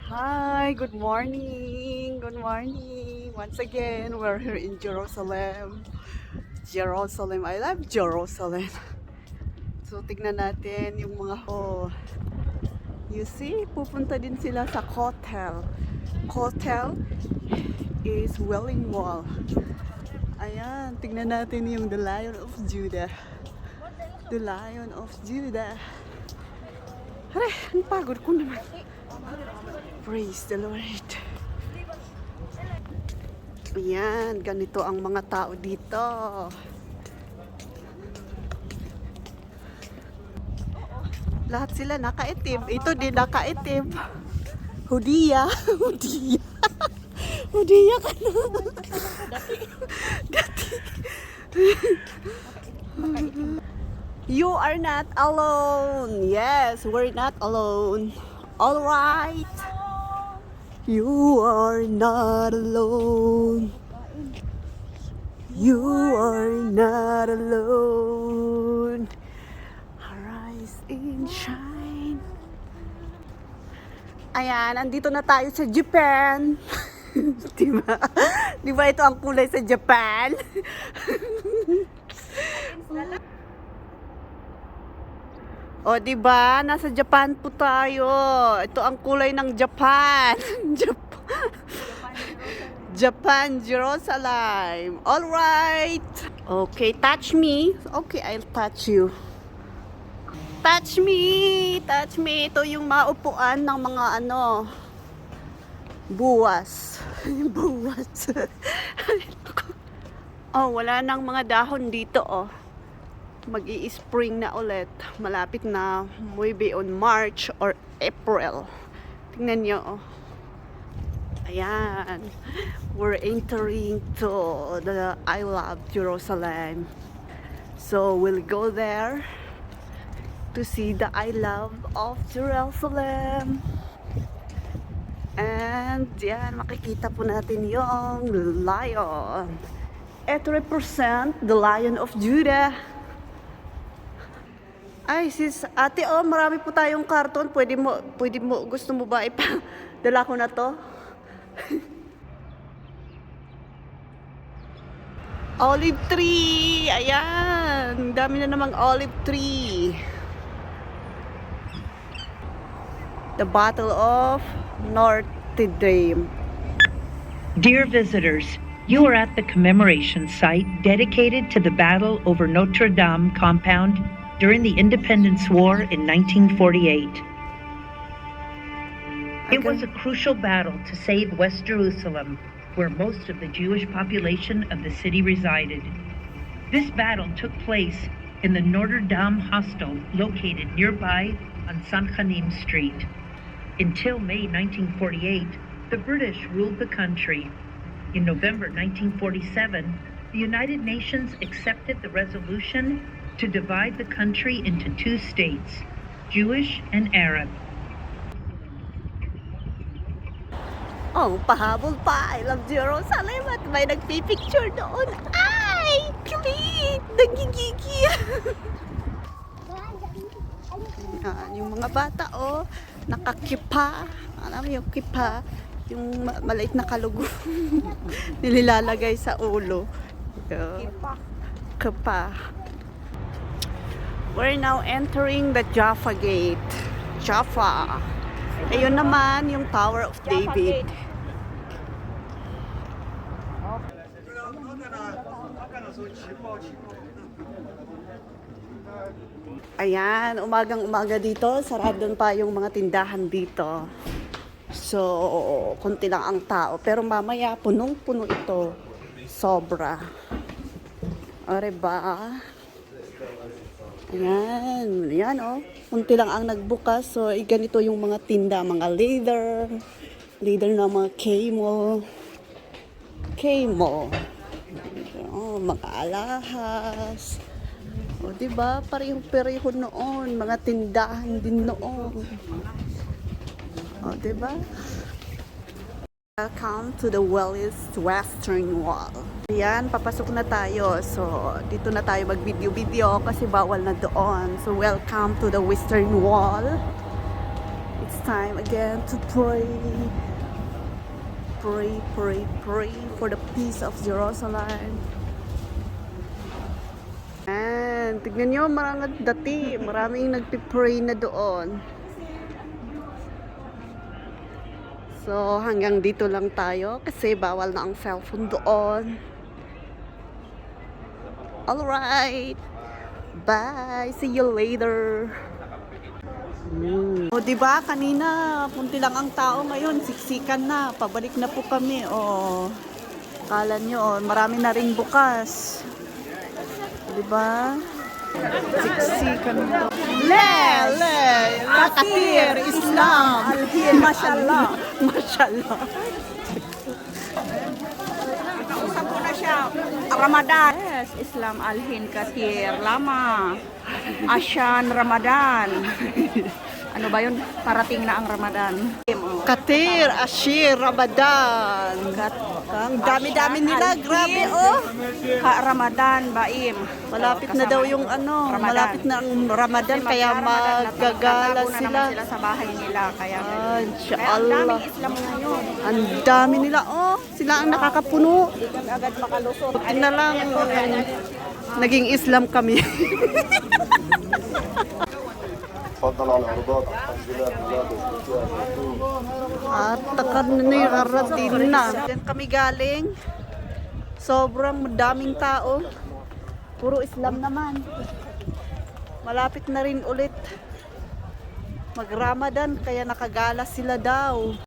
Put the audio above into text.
Hi, good morning. Good morning. Once again, we're here in Jerusalem. Jerusalem. I love Jerusalem. So, tignan natin yung mga You see, pupunta din sila sa Kotel. Kotel is Wailing Wall. Ayan, tignan natin yung The Lion of Judah. The Lion of Judah. Aray, ang pagod ko naman. Praise the Lord. Ayan, ganito ang mga tao dito. Lahat sila nakaitim. Ito din nakaitim. Hudiya. Hudiya. Hudiya ka na. Dati. You are not alone. Yes, we're not alone. All right. You are not alone. You are not alone. Arise and shine. Ayan, andito na tayo sa Japan. Diba? Diba ito ang kulay sa Japan? O, diba? Nasa Japan po tayo. Ito ang kulay ng Japan. Japan, Jerusalem. All right. Okay, touch me. Okay, I'll touch you. Touch me. Touch me. Ito yung maupuan ng mga buwas. Buwas. Oh, wala nang mga dahon dito, oh. Mag-i-spring na ulit. Malapit na, maybe on March or April. Tingnan nyo, oh. Ayan. We're entering to the I Love Jerusalem. So, we'll go there to see the I Love of Jerusalem. And, yan, makikita po natin yung lion. It represent the Lion of Judah. Ay, sis, ate, oh, marami po tayong karton. Pwede mo, gusto mo ba ipadala ko na to? Olive tree! Ayan! Dami na namang olive tree. The Battle of Notre Dame. Dear visitors, you are at the commemoration site dedicated to the battle over Notre Dame compound during the Independence War in 1948. It was a crucial battle to save West Jerusalem, where most of the Jewish population of the city resided. This battle took place in the Notre Dame hostel located nearby on San Chanim Street. Until May 1948, the British ruled the country. In November 1947, the United Nations accepted the resolution to divide the country into two states, Jewish and Arab. Oh, pahabol pa. I love Jerusalem at may nagpipicture doon. Ay! Cute! Nagigigi! Yan, yung mga bata, oh, nakakipa. Alam mo yung kipa? Yung maliit na kalugo. Nililalagay sa ulo. Kipa. We're now entering the Jaffa Gate. Jaffa. Ayun naman yung Tower of David. Ayan, umagang-umaga dito. Sarado pa yung mga tindahan dito. So, konti lang ang tao. Pero mamaya, punong-puno ito. Sobra. O, diba? Ayan, ayan oh. Kunti lang ang nagbukas. So, ganito yung mga tinda, mga leather na mga camo. Oh, mga alahas. O, diba? Pareho-pareho noon. Mga tindahan din noon. O, diba? Welcome to the Western Wall. Ayan, papasok na tayo. So, dito na tayo mag-video-video kasi bawal na doon. So, welcome to the Western Wall. It's time again to pray. Pray, pray, pray for the peace of Jerusalem. And tignan nyo, maraming nagpipray na doon. So, hanggang dito lang tayo kasi bawal na ang cellphone doon. Alright. Bye. See you later. O, diba? Kanina, punti lang ang tao. Ngayon, siksikan na. Pabalik na po kami. O, kala nyo, marami na rin bukas. Diba? Siksikan na. Katir, Islam. Alhin, mashallah. Mashallah. Usap ko na siya. Ramadan. Yes, Islam Alhin Katir. Lama. Asyan Ramadan. Ano ba yun? Parating na ang Ramadan. Katir, Ashir, Ramadan. Ang dami-dami nila, grabe oh. Ramadan, Baim. Malapit na daw yung ano, malapit na ang Ramadan, kaya magagala sila. Sila sa bahay nila. Kaya ang Inshallah. daming Islam ngayon. Ang dami nila, oh. Sila ang nakakapuno. Hindi kami agad makalusot. Buti na lang, naging Islam kami. تفضل على العرضات الحمد لله At takad na nirarating na. Diyan kami galing. Sobrang daming tao. Puro Islam naman. Malapit na rin ulit mag-Ramadan kaya nakagala sila daw.